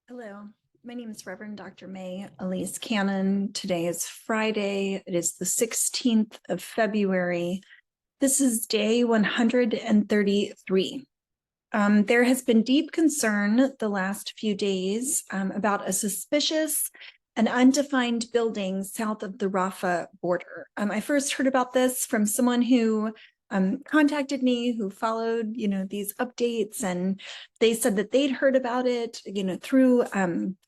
Hello, my name is Reverend Dr. May Elise Cannon. Today is Friday. It is the 16th of February. This is day 133. There has been deep concern the last few days about a suspicious and undefined building south of the Rafah border. I first heard about this from someone who contacted me, who followed, these updates, and they said that they'd heard about it, through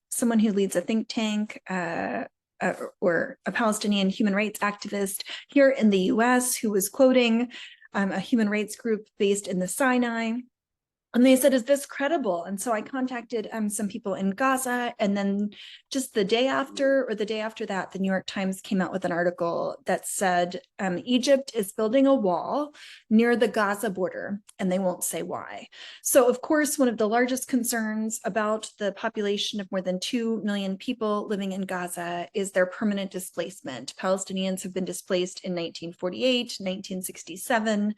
someone who leads a think tank or a Palestinian human rights activist here in the U.S. who was quoting a human rights group based in the Sinai. And they said, is this credible? And so I contacted some people in Gaza. And then just the day after or the day after that, the New York Times came out with an article that said Egypt is building a wall near the Gaza border, and they won't say why. So, of course, one of the largest concerns about the population of more than 2 million people living in Gaza is their permanent displacement. Palestinians have been displaced in 1948, 1967,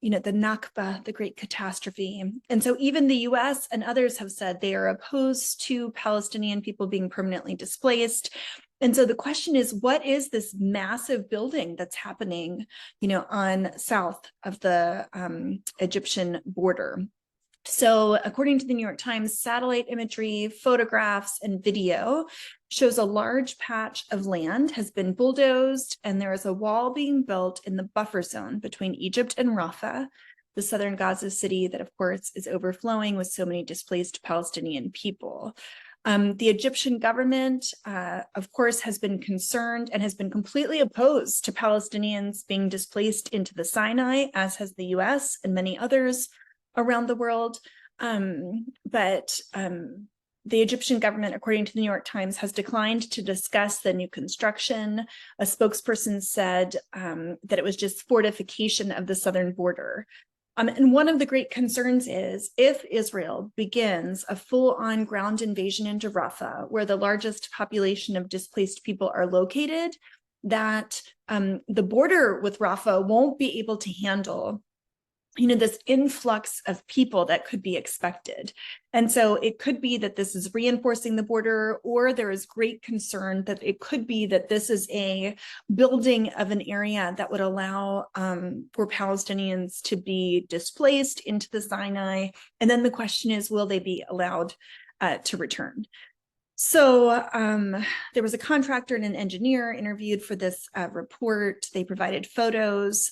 the Nakba, the Great Catastrophe. And so even the US and others have said they are opposed to Palestinian people being permanently displaced. And so the question is, what is this massive building that's happening, on south of the Egyptian border? So according to the New York Times, satellite imagery, photographs, and video shows a large patch of land has been bulldozed, and there is a wall being built in the buffer zone between Egypt and Rafah, the southern Gaza city that, of course, is overflowing with so many displaced Palestinian people. The Egyptian government, of course, has been concerned and has been completely opposed to Palestinians being displaced into the Sinai, as has the US and many others around the world. But the Egyptian government, according to the New York Times, has declined to discuss the new construction. A spokesperson said that it was just fortification of the southern border. And one of the great concerns is if Israel begins a full-on ground invasion into Rafah, where the largest population of displaced people are located, that the border with Rafah won't be able to handle this influx of people that could be expected. And so it could be that this is reinforcing the border, or there is great concern that it could be that this is a building of an area that would allow for Palestinians to be displaced into the Sinai. And then the question is, will they be allowed to return? So there was a contractor and an engineer interviewed for this report. They provided photos.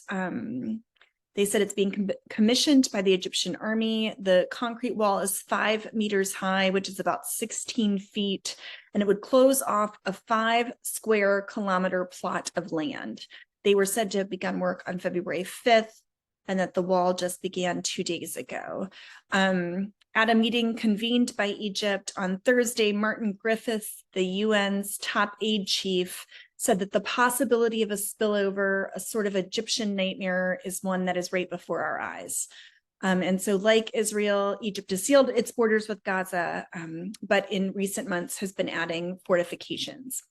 They said it's being commissioned by the Egyptian army. The concrete wall is 5 meters high, which is about 16 feet, and it would close off a 5-square-kilometer plot of land. They were said to have begun work on February 5th, and that the wall just began 2 days ago. At a meeting convened by Egypt on Thursday, Martin Griffiths, the UN's top aid chief, said that the possibility of a spillover, a sort of Egyptian nightmare, is one that is right before our eyes. And so like Israel, Egypt has sealed its borders with Gaza, but in recent months has been adding fortifications.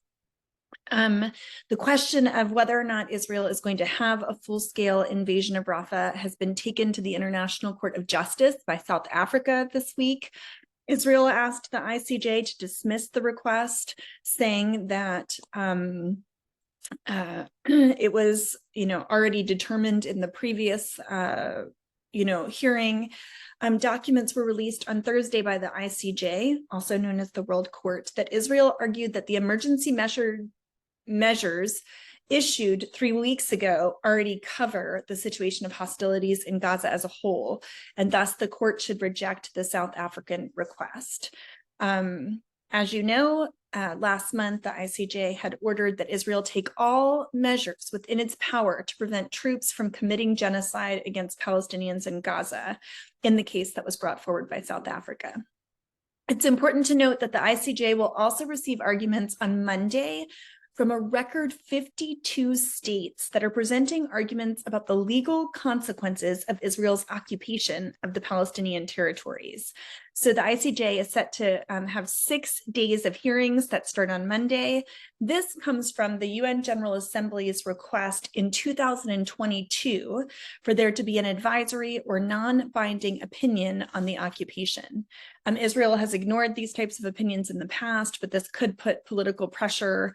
The question of whether or not Israel is going to have a full-scale invasion of Rafah has been taken to the International Court of Justice by South Africa this week. Israel asked the ICJ to dismiss the request, saying that it was, already determined in the previous, hearing. Documents were released on Thursday by the ICJ, also known as the World Court, that Israel argued that the emergency measures issued 3 weeks ago already cover the situation of hostilities in Gaza as a whole, and thus the court should reject the South African request. As you know, last month, the ICJ had ordered that Israel take all measures within its power to prevent troops from committing genocide against Palestinians in Gaza in the case that was brought forward by South Africa. It's important to note that the ICJ will also receive arguments on Monday from a record 52 states that are presenting arguments about the legal consequences of Israel's occupation of the Palestinian territories. So the ICJ is set to have 6 days of hearings that start on Monday. This comes from the UN General Assembly's request in 2022 for there to be an advisory or non-binding opinion on the occupation. Israel has ignored these types of opinions in the past, but this could put political pressure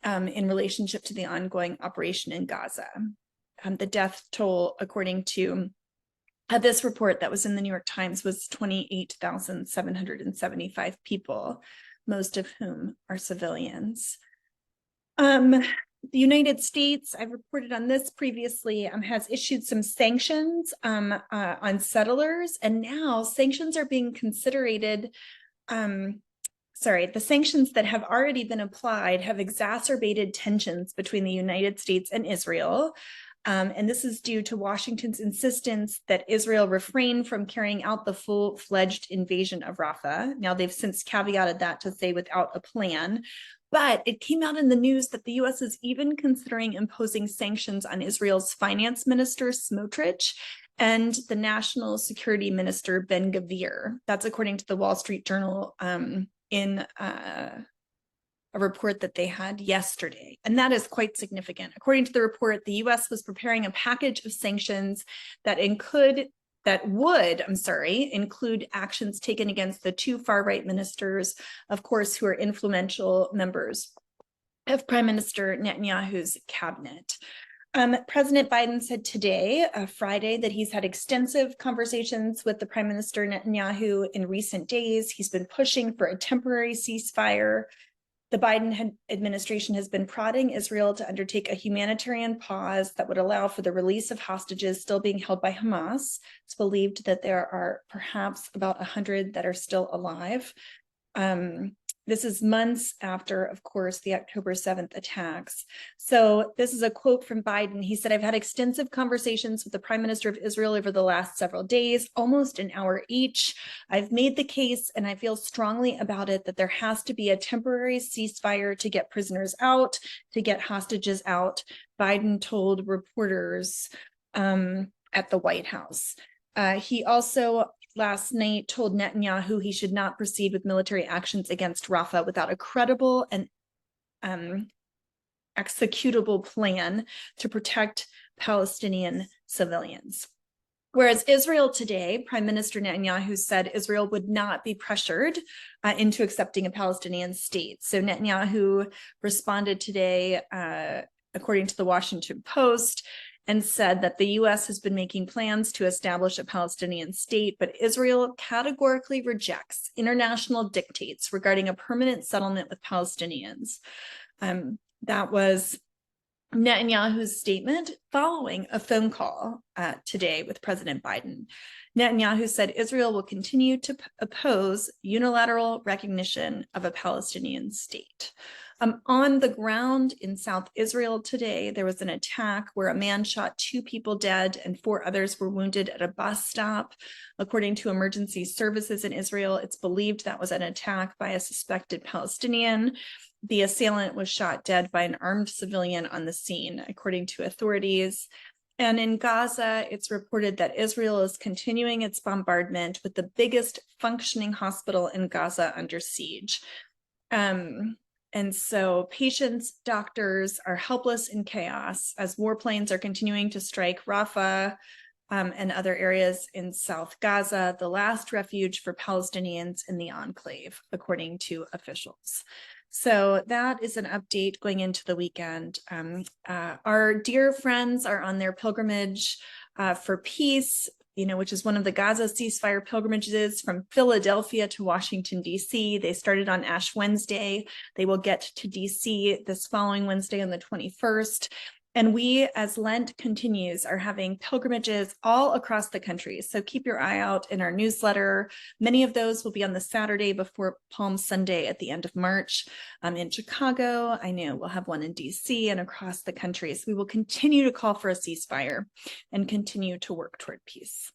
in relationship to the ongoing operation in Gaza. The death toll, according to this report that was in the New York Times, was 28,775 people, most of whom are civilians. The United States, I've reported on this previously, has issued some sanctions on settlers, and now sanctions are being considered. The sanctions that have already been applied have exacerbated tensions between the United States and Israel. And this is due to Washington's insistence that Israel refrain from carrying out the full-fledged invasion of Rafah. Now, they've since caveated that to say without a plan. But it came out in the news that the U.S. is even considering imposing sanctions on Israel's finance minister, Smotrich, and the national security minister, Ben-Gvir. That's according to the Wall Street Journal in a report that they had yesterday. And that is quite significant. According to the report, the U.S. was preparing a package of sanctions that would include actions taken against the 2 far-right ministers, of course, who are influential members of Prime Minister Netanyahu's cabinet. President Biden said today, Friday, that he's had extensive conversations with the Prime Minister Netanyahu in recent days. He's been pushing for a temporary ceasefire. The Biden administration has been prodding Israel to undertake a humanitarian pause that would allow for the release of hostages still being held by Hamas. It's believed that there are perhaps about 100 that are still alive. This is months after, of course, the October 7th attacks. So this is a quote from Biden. He said, "I've had extensive conversations with the Prime Minister of Israel over the last several days, almost an hour each. I've made the case, and I feel strongly about it, that there has to be a temporary ceasefire to get prisoners out, to get hostages out," Biden told reporters at the White House. He also last night told Netanyahu he should not proceed with military actions against Rafah without a credible and executable plan to protect Palestinian civilians. Whereas Israel today, Prime Minister Netanyahu said Israel would not be pressured into accepting a Palestinian state. So Netanyahu responded today, according to the Washington Post, and said that the U.S. has been making plans to establish a Palestinian state, but Israel categorically rejects international dictates regarding a permanent settlement with Palestinians. That was Netanyahu's statement following a phone call today with President Biden. Netanyahu said Israel will continue to oppose unilateral recognition of a Palestinian state. On the ground in South Israel today, there was an attack where a man shot 2 people dead and 4 others were wounded at a bus stop. According to emergency services in Israel, it's believed that was an attack by a suspected Palestinian. The assailant was shot dead by an armed civilian on the scene, according to authorities. And in Gaza, it's reported that Israel is continuing its bombardment with the biggest functioning hospital in Gaza under siege. And so patients, doctors are helpless in chaos as warplanes are continuing to strike Rafah and other areas in South Gaza, the last refuge for Palestinians in the enclave, according to officials. So that is an update going into the weekend. Our dear friends are on their pilgrimage for peace, which is one of the Gaza ceasefire pilgrimages from Philadelphia to Washington, D.C. They started on Ash Wednesday. They will get to D.C. this following Wednesday on the 21st. And we, as Lent continues, are having pilgrimages all across the country. So keep your eye out in our newsletter. Many of those will be on the Saturday before Palm Sunday at the end of March. In Chicago, I know we'll have one in DC and across the country. So we will continue to call for a ceasefire and continue to work toward peace.